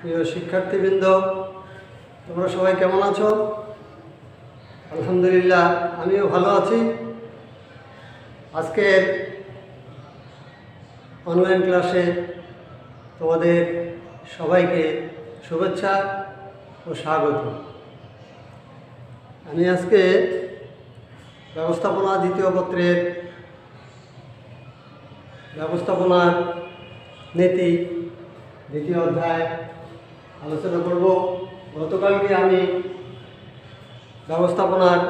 প্রিয় শিক্ষার্থীবৃন্দ, তোমরা সবাই কেমন আছো? আলহামদুলিল্লাহ, আমিও ভালো আছি। আজকের অনলাইন ক্লাসে তোমাদের সবাইকে শুভেচ্ছা ও স্বাগত। আমি আজকে ব্যবস্থাপনা দ্বিতীয় পত্রের ব্যবস্থাপনার নীতি দ্বিতীয় অধ্যায় আলোচনা করব। গতকালকে আমি ব্যবস্থাপনার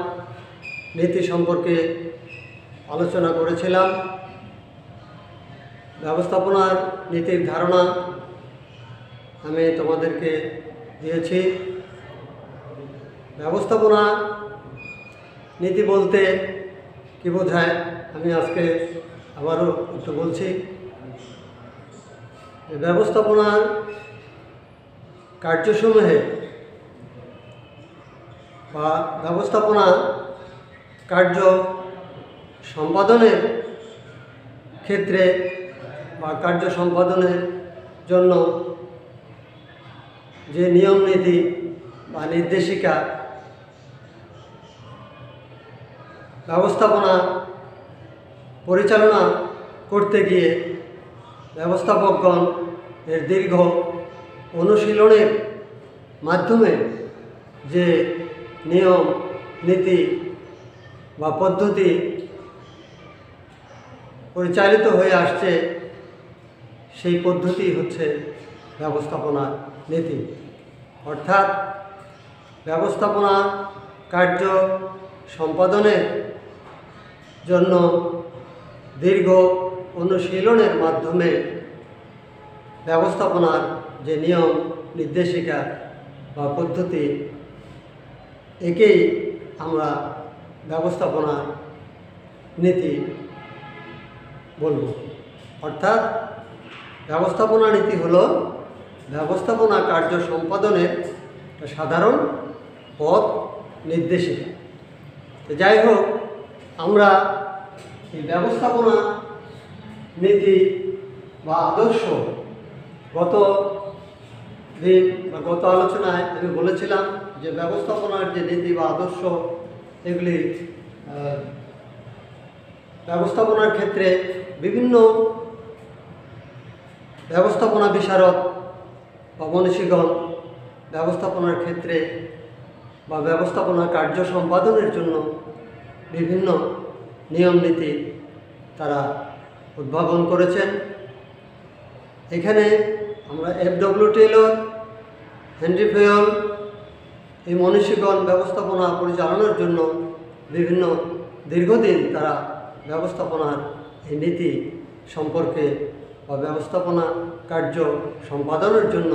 নীতি সম্পর্কে আলোচনা করেছিলাম। ব্যবস্থাপনার নীতির ধারণা আমি তোমাদেরকে দিয়েছি। ব্যবস্থাপনা নীতি বলতে কী বোঝায় আমি আজকে আবারও একটু বলছি। ব্যবস্থাপনার কার্যসমূহে বা ব্যবস্থাপনা কার্য সম্পাদনের ক্ষেত্রে বা কার্য সম্পাদনের জন্য যে নিয়ম নীতি বা নির্দেশিকা ব্যবস্থাপনা পরিচালনা করতে গিয়ে ব্যবস্থাপকগণ এর দীর্ঘ অনুশীলনের মাধ্যমে যে নিয়ম নীতি বা পদ্ধতি পরিচালিত হয়ে আসছে, সেই পদ্ধতি হচ্ছে ব্যবস্থাপনা নীতি। অর্থাৎ ব্যবস্থাপনা কার্য সম্পাদনের জন্য দীর্ঘ অনুশীলনের মাধ্যমে ব্যবস্থাপনার যে নিয়ম নির্দেশিকা বা পদ্ধতি, একেই আমরা ব্যবস্থাপনা নীতি বলব। অর্থাৎ ব্যবস্থাপনা নীতি হলো ব্যবস্থাপনা কার্য সম্পাদনের সাধারণ পথ নির্দেশিকা। তো যাই হোক, আমরা এই ব্যবস্থাপনা নীতি বা আদর্শ গত দিন বা গত আলোচনায় আমি বলেছিলাম যে ব্যবস্থাপনার যে নীতি বা আদর্শ, এগুলি ব্যবস্থাপনার ক্ষেত্রে বিভিন্ন ব্যবস্থাপনা বিশারদ বা মনীষীগণ ব্যবস্থাপনার ক্ষেত্রে বা ব্যবস্থাপনা কার্য সম্পাদনের জন্য বিভিন্ন নিয়ম নীতি তারা উদ্ভাবন করেছেন। এখানে আমরা F.W. টেইলর, হেনরি ফেয়ল, এই মনীষীগণ ব্যবস্থাপনা পরিচালনার জন্য বিভিন্ন দীর্ঘদিন তারা ব্যবস্থাপনার এই নীতি সম্পর্কে বা ব্যবস্থাপনা কার্য সম্পাদনের জন্য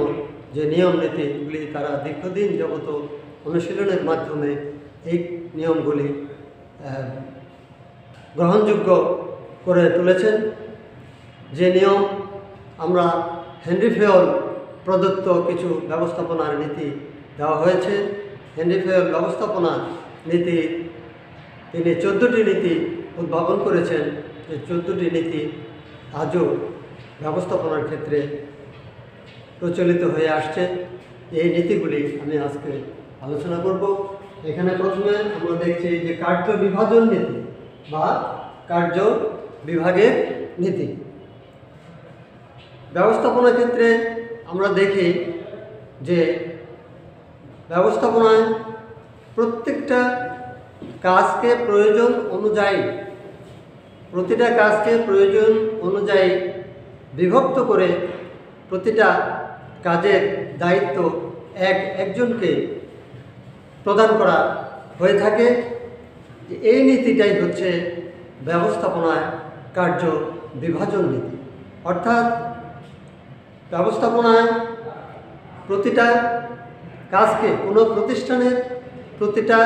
যে নিয়ম নীতিগুলি তারা দীর্ঘদিন যাবত অনুশীলনের মাধ্যমে এই নিয়মগুলি গ্রহণযোগ্য করে তুলেছেন। যে নিয়ম আমরা হেনরি ফেয়ল প্রদত্ত কিছু ব্যবস্থাপনার নীতি দেওয়া হয়েছে। হেনরি ফেয়ল ব্যবস্থাপনার নীতি, তিনি 14টি নীতি উদ্ভাবন করেছেন। যে 14টি নীতি আজও ব্যবস্থাপনার ক্ষেত্রে প্রচলিত হয়ে আসছে। এই নীতিগুলি আমি আজকে আলোচনা করব। এখানে প্রথমে আমরা দেখছি যে কার্য বিভাজন নীতি বা কার্য বিভাগের নীতি। ব্যবস্থাপনার ক্ষেত্রে আমরা দেখি যে ব্যবস্থাপনায় প্রত্যেকটা কাজকে প্রয়োজন অনুযায়ী, প্রতিটা কাজকে প্রয়োজন অনুযায়ী বিভক্ত করে প্রতিটা কাজের দায়িত্ব একজনকে প্রদান করা হয়ে থাকে। এই নীতিটাই হচ্ছে ব্যবস্থাপনায় কার্য বিভাজন নীতি। অর্থাৎ ব্যবস্থাপনায় প্রতিটা কাজকে, কোনো প্রতিষ্ঠানের প্রতিটা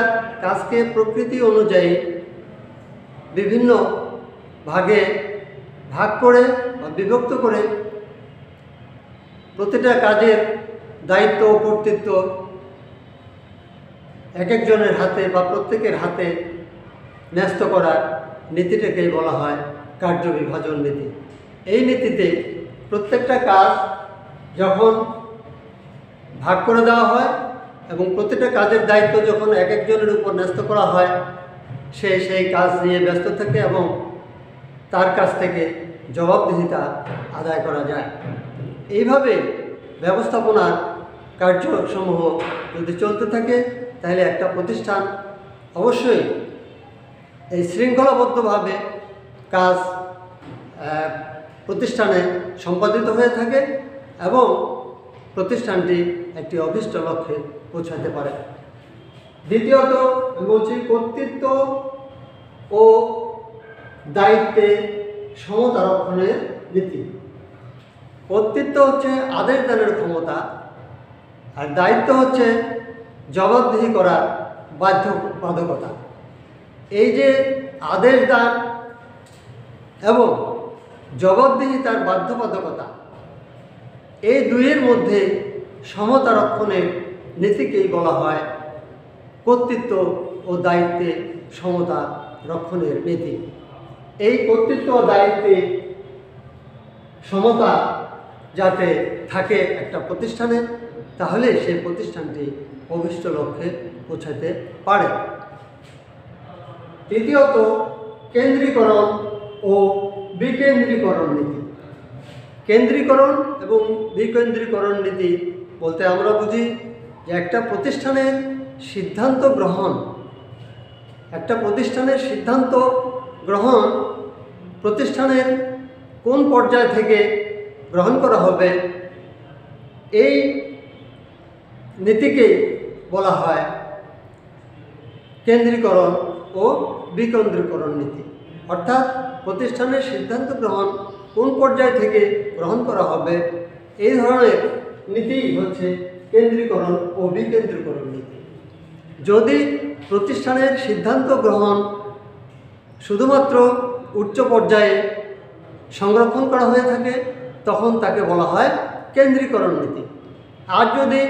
কাজকে প্রকৃতি অনুযায়ী বিভিন্ন ভাগে ভাগ করে বা বিভক্ত করে প্রতিটা কাজের দায়িত্ব ও কর্তৃত্ব এক একজনের হাতে বা প্রত্যেকের হাতে ন্যস্ত করার নীতিটাকেই বলা হয় কার্য বিভাজন নীতি। এই নীতিতে প্রত্যেকটা কাজ যখন ভাগ করে দেওয়া হয় এবং প্রতিটা কাজের দায়িত্ব যখন এক একজনের উপর ন্যস্ত করা হয়, সে সেই কাজ নিয়ে ব্যস্ত থাকে এবং তার কাছ থেকে জবাবদিহিতা আদায় করা যায়। এইভাবে ব্যবস্থাপনার কার্যসমূহ যদি চলতে থাকে, তাহলে একটা প্রতিষ্ঠান অবশ্যই এই শৃঙ্খলাবদ্ধভাবে কাজ প্রতিষ্ঠানে সম্পাদিত হয়ে থাকে এবং প্রতিষ্ঠানটি একটি অভীষ্ট লক্ষ্যে পৌঁছাতে পারে। দ্বিতীয়ত বলছি কর্তৃত্ব ও দায়িত্বে সমতা রক্ষণের নীতি। কর্তৃত্ব হচ্ছে আদেশ দানের ক্ষমতা, আর দায়িত্ব হচ্ছে জবাবদিহি করার বাধ্যবাধকতা। এই যে আদেশ দান এবং জবাবদিহিতার বাধ্যবাধকতা, এই দুইয়ের মধ্যে সমতা রক্ষণের নীতিকেই বলা হয় কর্তৃত্ব ও দায়িত্বে সমতা রক্ষণের নীতি। এই কর্তৃত্ব ও দায়িত্বে সমতা যাতে থাকে একটা প্রতিষ্ঠানে, তাহলে সেই প্রতিষ্ঠানটি অভীষ্ট লক্ষ্যে পৌঁছাতে পারে। তৃতীয়ত কেন্দ্রীকরণ ও বিকেন্দ্রীকরণ নীতি। কেন্দ্রীকরণ এবং বিকেন্দ্রীকরণ নীতি বলতে আমরা বুঝি যে একটা প্রতিষ্ঠানের সিদ্ধান্ত গ্রহণ, প্রতিষ্ঠানের কোন পর্যায় থেকে গ্রহণ করা হবে, এই নীতিকেই বলা হয় কেন্দ্রীকরণ ও বিকেন্দ্রীকরণ নীতি। অর্থাৎ প্রতিষ্ঠানের সিদ্ধান্ত গ্রহণ কোন পর্যায় থেকে গ্রহণ করা হবে, এই ধরনের নীতি হচ্ছে কেন্দ্রীকরণ ও বিকেন্দ্রীকরণ নীতি। যদি প্রতিষ্ঠানের সিদ্ধান্ত গ্রহণ শুধুমাত্র উচ্চ পর্যায়ে সংরক্ষণ করা হয়ে থাকে, তখন তাকে বলা হয় কেন্দ্রীকরণ নীতি। আর যদি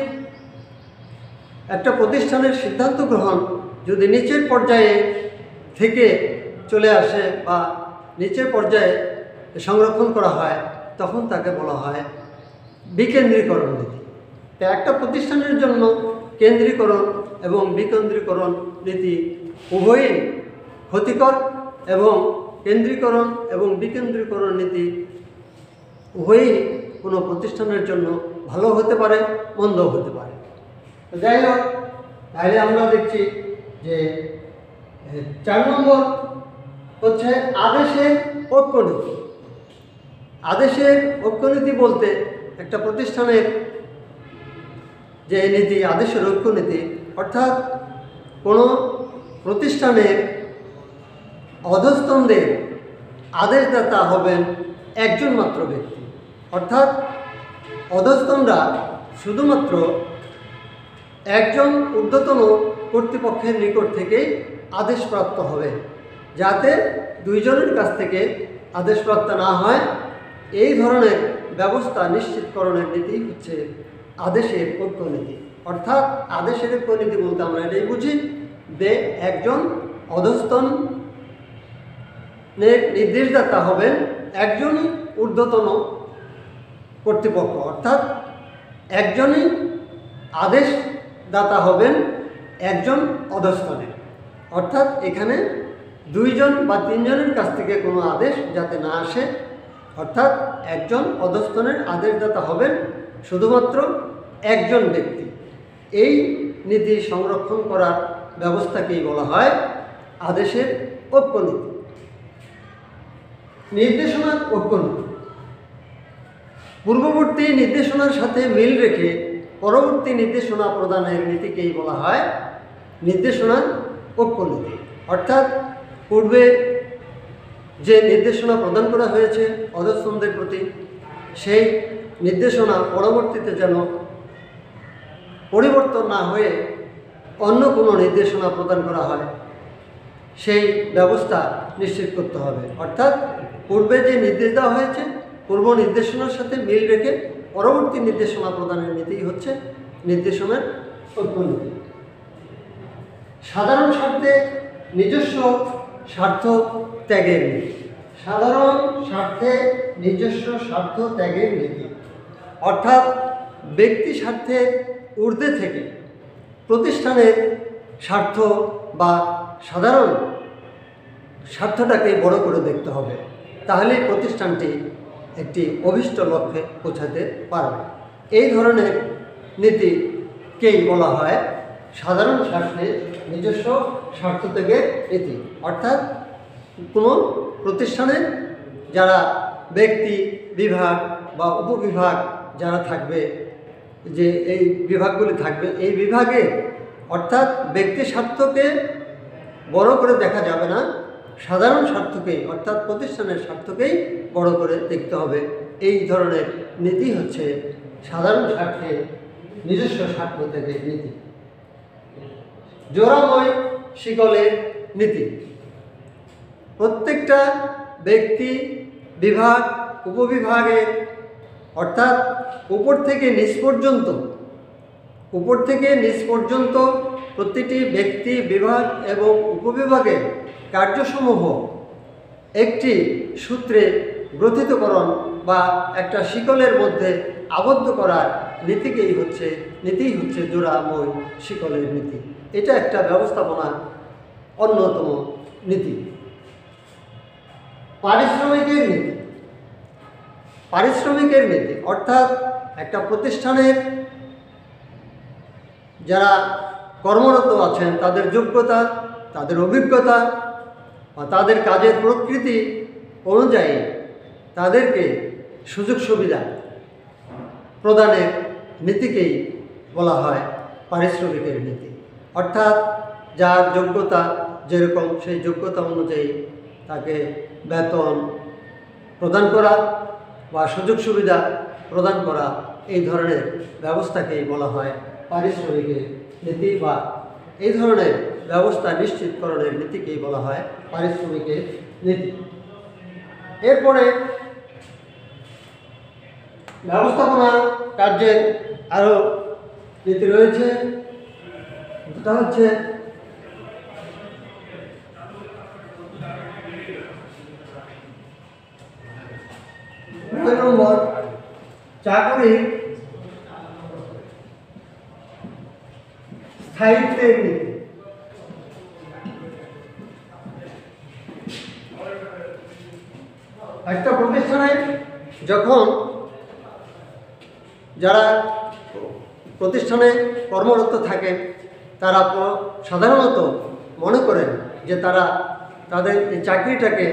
একটা প্রতিষ্ঠানের সিদ্ধান্ত গ্রহণ যদি নিচের পর্যায়ে থেকে চলে আসে বা নিচের পর্যায়ে সংরক্ষণ করা হয়, তখন তাকে বলা হয় বিকেন্দ্রীকরণ নীতি। তো একটা প্রতিষ্ঠানের জন্য কেন্দ্রীকরণ এবং বিকেন্দ্রীকরণ নীতি উভয়ই ক্ষতিকর, এবং কেন্দ্রীকরণ এবং বিকেন্দ্রীকরণ নীতি উভয়ই কোনো প্রতিষ্ঠানের জন্য ভালো হতে পারে, মন্দও হতে পারে। যাই হোক, তাহলে আমরা দেখছি যে 4 নম্বর হচ্ছে আদেশের ঐক্যনীতি। আদেশের ঐক্যনীতি বলতে একটা প্রতিষ্ঠানের যে নীতি, আদেশের ঐক্যনীতি, অর্থাৎ কোনো প্রতিষ্ঠানের অধস্তনদের আদেশদাতা হবেন একজন মাত্র ব্যক্তি। অর্থাৎ অধস্তনরা শুধুমাত্র একজন ঊর্ধ্বতন কর্তৃপক্ষের নিকট থেকেই আদেশপ্রাপ্ত হবে, যাতে দুইজনের কাছ থেকে আদেশপ্রাপ্ত না হয়, এই ধরনের ব্যবস্থা নিশ্চিতকরণের নীতি হচ্ছে আদেশের ঐক্যনীতি। অর্থাৎ আদেশের ঐক্যনীতি বলতে আমরা এটাই বুঝি যে একজন অধস্তনের নির্দেশদাতা হবেন একজনই ঊর্ধ্বতন কর্তৃপক্ষ, অর্থাৎ একজনই আদেশদাতা হবেন একজন অধস্তনের। অর্থাৎ এখানে 2 জন বা 3 জনের কাছ থেকে কোনো আদেশ যাতে না আসে, অর্থাৎ একজন অধস্তনের আদেশদাতা হবেন শুধুমাত্র একজন ব্যক্তি। এই নীতি সংরক্ষণ করার ব্যবস্থাকেই বলা হয় আদেশের ঐক্যনীতি। নির্দেশনার ঐক্যনীতি। পূর্ববর্তী নির্দেশনার সাথে মিল রেখে পরবর্তী নির্দেশনা প্রদানের নীতিকেই বলা হয় নির্দেশনার ঐক্যনীতি। অর্থাৎ পূর্বে যে নির্দেশনা প্রদান করা হয়েছে অধস্তনদের প্রতি, সেই নির্দেশনা পরবর্তীতে যেন পরিবর্তন না হয়ে অন্য কোনো নির্দেশনা প্রদান করা হয়, সেই ব্যবস্থা নিশ্চিত করতে হবে। অর্থাৎ পূর্বে যে নির্দেশ দেওয়া হয়েছে, পূর্ব নির্দেশনার সাথে মিল রেখে পরবর্তী নির্দেশনা প্রদানের নীতি হচ্ছে নির্দেশনার ঐক্যনীতি। সাধারণ স্বার্থে নিজস্ব স্বার্থ ত্যাগের নীতি। সাধারণ স্বার্থে নিজস্ব স্বার্থ ত্যাগের নীতি, অর্থাৎ ব্যক্তি স্বার্থের ঊর্ধ্বে থেকে প্রতিষ্ঠানের স্বার্থ বা সাধারণ স্বার্থটাকে বড় করে দেখতে হবে, তাহলেই প্রতিষ্ঠানটি একটি অভীষ্ট লক্ষ্যে পৌঁছাতে পারবে। এই ধরনের নীতিকেই বলা হয় সাধারণ স্বার্থে নিজস্ব স্বার্থ থেকে নীতি। অর্থাৎ কোনো প্রতিষ্ঠানের যারা ব্যক্তি, বিভাগ বা উপবিভাগ যারা থাকবে, যে এই বিভাগগুলি থাকবে, এই বিভাগে অর্থাৎ ব্যক্তি স্বার্থকে বড় করে দেখা যাবে না, সাধারণ স্বার্থকেই অর্থাৎ প্রতিষ্ঠানের স্বার্থকেই বড় করে দেখতে হবে। এই ধরনের নীতি হচ্ছে সাধারণ স্বার্থে নিজস্ব স্বার্থ থেকে নীতি। জোড়াময় শিকলের নীতি। প্রত্যেকটা ব্যক্তি, বিভাগ, উপবিভাগের অর্থাৎ উপর থেকে নিচ পর্যন্ত প্রতিটি ব্যক্তি, বিভাগ এবং উপবিভাগের কার্যসমূহ একটি সূত্রে গ্রথিতকরণ বা একটা শিকলের মধ্যে আবদ্ধ করার নীতিই হচ্ছে জোড়াময় শিকলের নীতি। এটা একটা ব্যবস্থাপনার অন্যতম নীতি। পারিশ্রমিকের নীতি অর্থাৎ একটা প্রতিষ্ঠানের যারা কর্মরত আছেন তাদের যোগ্যতা, তাদের অভিজ্ঞতা বা তাদের কাজের প্রকৃতি অনুযায়ী তাদেরকে সুযোগ সুবিধা প্রদানের নীতিকেই বলা হয় পারিশ্রমিকের নীতি। অর্থাৎ যার যোগ্যতা যেরকম সেই যোগ্যতা অনুযায়ী তাকে বেতন প্রদান করা বা সুযোগ সুবিধা প্রদান করা, এই ধরনের ব্যবস্থাকেই বলা হয় পারিশ্রমিকের নীতি বা এই ধরনের ব্যবস্থা নিশ্চিতকরণের নীতিকেই বলা হয় পারিশ্রমিকের নীতি। এরপরে ব্যবস্থাপনা কার্যের আরও নীতি রয়েছে। এটা হচ্ছে নম্বর চাকরির স্থায়িত্বের নীতি। একটা প্রতিষ্ঠানে যখন যারা প্রতিষ্ঠানে কর্মরত থাকেন তারা সাধারণত মনে করেন যে তাদের এই চাকরিটাকে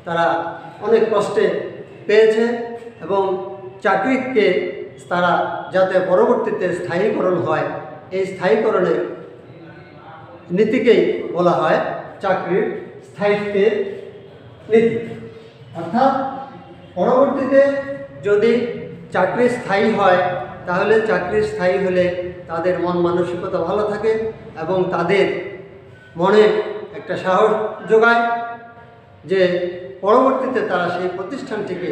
তারা অনেক কষ্টে পেয়েছে এবং চাকরিকে তারা যাতে পরবর্তীতে স্থায়ীকরণ হয়, এই স্থায়ীকরণের নীতিকেই বলা হয় চাকরির স্থায়িত্বের নীতি। অর্থাৎ পরবর্তীতে যদি চাকরি স্থায়ী হয় তাহলে চাকরি স্থায়ী হলে তাদের মন মানসিকতা ভালো থাকে এবং তাদের মনে একটা সাহস যোগায় যে পরবর্তীতে তারা সেই প্রতিষ্ঠানটিকে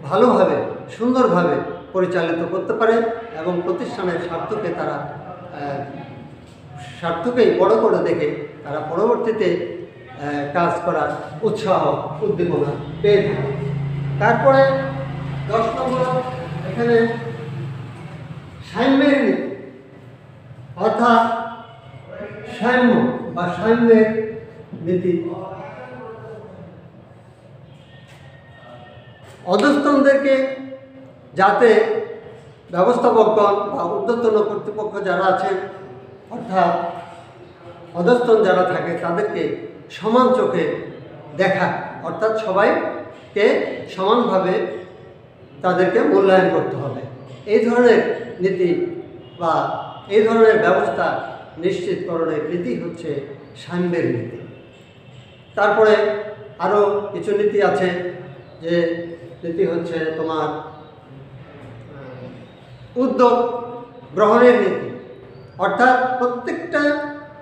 ভালোভাবে সুন্দরভাবে পরিচালিত করতে পারে এবং প্রতিষ্ঠানের স্বার্থকেই বড় করে দেখে তারা পরবর্তীতে কাজ করার উৎসাহ উদ্দীপনা পেয়ে থাকে। তারপরে 10 নম্বর এখানে সাম্যের নীতি অর্থাৎ সাম্যের নীতি। অধস্তনদেরকে যাতে ব্যবস্থাপকগণ বা ঊর্ধ্বতন কর্তৃপক্ষ যারা আছেন অর্থাৎ অধস্তন যারা থাকে তাদেরকে সমান চোখে দেখা, অর্থাৎ সবাইকে সমানভাবে তাদেরকে মূল্যায়ন করতে হবে। এই ধরনের নীতি বা এই ধরনের ব্যবস্থা নিশ্চিতকরণের নীতি হচ্ছে সাম্যের নীতি। তারপরে আরও কিছু নীতি আছে, যে নীতি হচ্ছে তোমার উদ্যোগ গ্রহণের নীতি। অর্থাৎ প্রত্যেকটা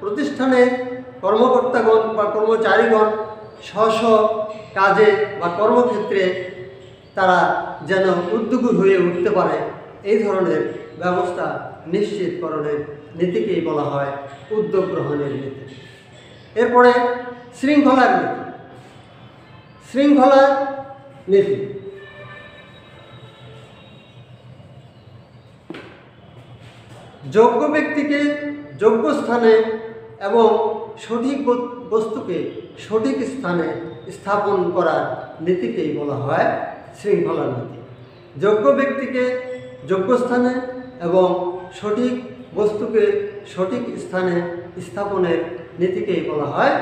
প্রতিষ্ঠানের কর্মকর্তাগণ বা কর্মচারীগণ স্ব কাজে বা কর্মক্ষেত্রে তারা যেন উদ্যোগী হয়ে উঠতে পারে, এই ধরনের ব্যবস্থা নিশ্চিতকরণের নীতিকেই বলা হয় উদ্যোগ গ্রহণের নীতি। এরপরে শৃঙ্খলার নীতি। যোগ্য ব্যক্তিকে যোগ্য স্থানে এবং সঠিক বস্তুকে সঠিক স্থানে স্থাপন করার নীতিকেই বলা হয় শৃঙ্খলার নীতি। যোগ্য ব্যক্তিকে যোগ্য স্থানে এবং সঠিক বস্তুকে সঠিক স্থানে স্থাপনের নীতিকেই বলা হয়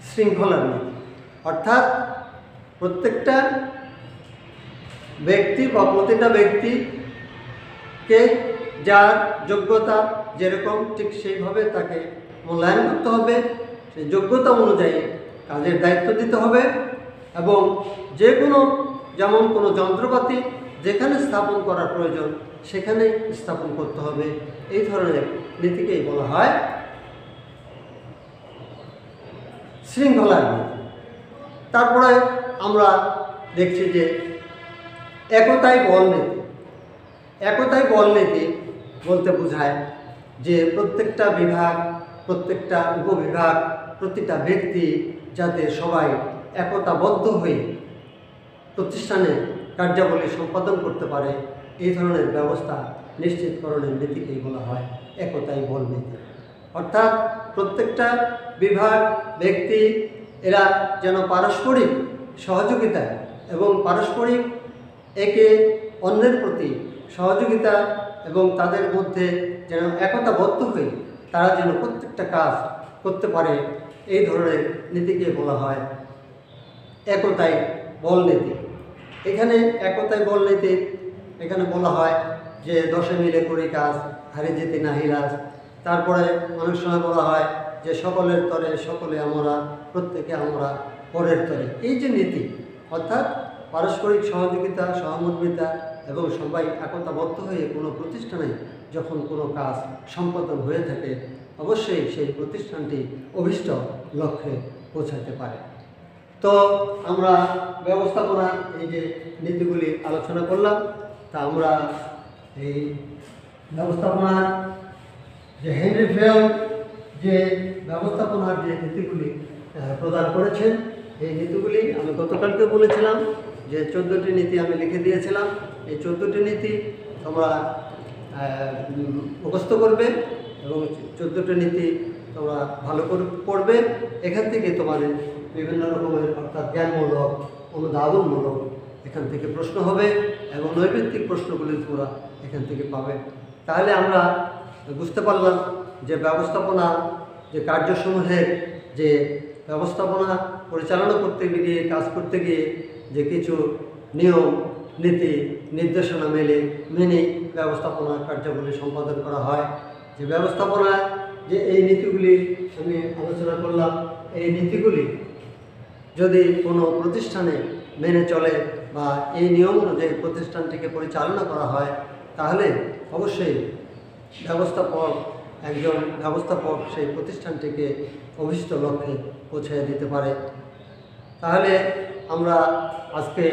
শৃঙ্খলার নীতি। অর্থাৎ প্রত্যেকটা ব্যক্তি বা প্রতিটা ব্যক্তিকে যার যোগ্যতা যেরকম ঠিক সেইভাবে তাকে মূল্যায়ন করতে হবে, সেই যোগ্যতা অনুযায়ী কাজের দায়িত্ব দিতে হবে এবং যে কোনো যেমন কোনো যন্ত্রপাতি যেখানে স্থাপন করার প্রয়োজন সেখানে স্থাপন করতে হবে। এই ধরনের নীতিকেই বলা হয় শৃঙ্খলার নীতি। তারপরে আমরা দেখছি যে একতাই বল নীতি। একতাই বল নীতি বলতে বোঝায় যে প্রত্যেকটা বিভাগ, প্রত্যেকটা উপবিভাগ, প্রতিটা ব্যক্তি যাতে সবাই একতাবদ্ধ হয়ে প্রতিষ্ঠানে কার্যাবলী সম্পাদন করতে পারে, এই ধরনের ব্যবস্থা নিশ্চিতকরণের নীতিকেই বলা হয় একতাই বল নীতি। অর্থাৎ প্রত্যেকটা বিভাগ, ব্যক্তি এরা যেন পারস্পরিক সহযোগিতা এবং পারস্পরিক একে অন্যের প্রতি সহযোগিতা এবং তাদের মধ্যে যেন একতাবদ্ধ হয়ে তারা যেন প্রত্যেকটা কাজ করতে পারে, এই ধরনের নীতিকে বলা হয় একতাই বল নীতি। এখানে একতাই বল নীতি এখানে বলা হয় যে দশে মিলে করি কাজ, হারে যেতে নাহি লাজ। তারপরে অনেক সময় বলা হয় যে সকলের তরে সকলে আমরা, প্রত্যেকে আমরা পরের তরে। এই যে নীতি, অর্থাৎ পারস্পরিক সহযোগিতা, সহমর্মিতা এবং সবাই একতাবদ্ধ হয়ে কোনো প্রতিষ্ঠানে যখন কোনো কাজ সম্পাদন হয়ে থাকে অবশ্যই সেই প্রতিষ্ঠানটি অভীষ্ট লক্ষ্যে পৌঁছাতে পারে। তো আমরা ব্যবস্থাপনার এই যে নীতিগুলি আলোচনা করলাম, তা আমরা এই ব্যবস্থাপনার যে হেনরি ফেয়ল যে ব্যবস্থাপনার যে নীতিগুলি প্রদান করেছেন, এই নীতিগুলি আমি গতকালকে বলেছিলাম যে 14টি নীতি আমি লিখে দিয়েছিলাম। এই 14টি নীতি তোমরা মুখস্থ করবে এবং 14টি নীতি তোমরা ভালো করে পড়বে। এখান থেকে তোমাদের বিভিন্ন রকমের অর্থাৎ জ্ঞানমূলক, অনুধাবনমূলক এখান থেকে প্রশ্ন হবে এবং নৈর্ব্যক্তিক প্রশ্নগুলি তোমরা এখান থেকে পাবে। তাহলে আমরা বুঝতে পারলাম যে ব্যবস্থাপনা যে কার্যসমূহের যে ব্যবস্থাপনা পরিচালনা করতে গিয়ে, কাজ করতে গিয়ে যে কিছু নিয়ম, নীতি, নির্দেশনা মেনে ব্যবস্থাপনা কার্যাবলী সম্পাদন করা হয়। যে ব্যবস্থাপনা যে এই নীতিগুলি আমি আলোচনা করলাম, এই নীতিগুলি যদি কোনো প্রতিষ্ঠানে মেনে চলে বা এই নিয়ম অনুযায়ী প্রতিষ্ঠানটিকে পরিচালনা করা হয়, তাহলে অবশ্যই একজন ব্যবস্থাপক সেই প্রতিষ্ঠানটিকে অভীষ্ট লক্ষ্যে পৌঁছে দিতে পারে। তাহলে আমরা আজকে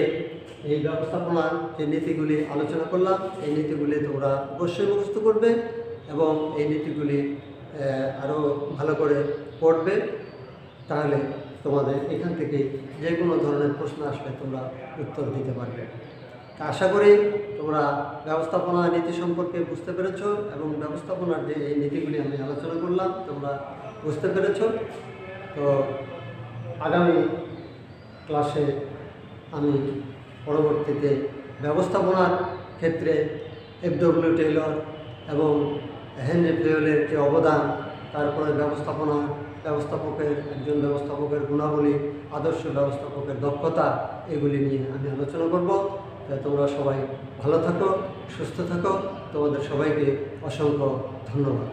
এই ব্যবস্থাপনার যে নীতিগুলি আলোচনা করলাম, এই নীতিগুলি তোমরা অবশ্যই মুখস্থ করবে এবং এই নীতিগুলি আরও ভালো করে পড়বে। তাহলে তোমাদের এখান থেকে যে কোনো ধরনের প্রশ্ন আসলে তোমরা উত্তর দিতে পারবে। আশা করি তোমরা ব্যবস্থাপনা নীতি সম্পর্কে বুঝতে পেরেছ এবং ব্যবস্থাপনার যে এই নীতিগুলি আমি আলোচনা করলাম তোমরা বুঝতে পেরেছ। তো আগামী ক্লাসে আমি পরবর্তীতে ব্যবস্থাপনার ক্ষেত্রে এফ.ডব্লিউ. টেইলর এবং হেনরি ফেয়লের যে অবদান, তারপরে একজন ব্যবস্থাপকের গুণাবলী, আদর্শ ব্যবস্থাপকের দক্ষতা, এগুলি নিয়ে আমি আলোচনা করব। তাই তোমরা সবাই ভালো থাকো, সুস্থ থাকো। তোমাদের সবাইকে অসংখ্য ধন্যবাদ।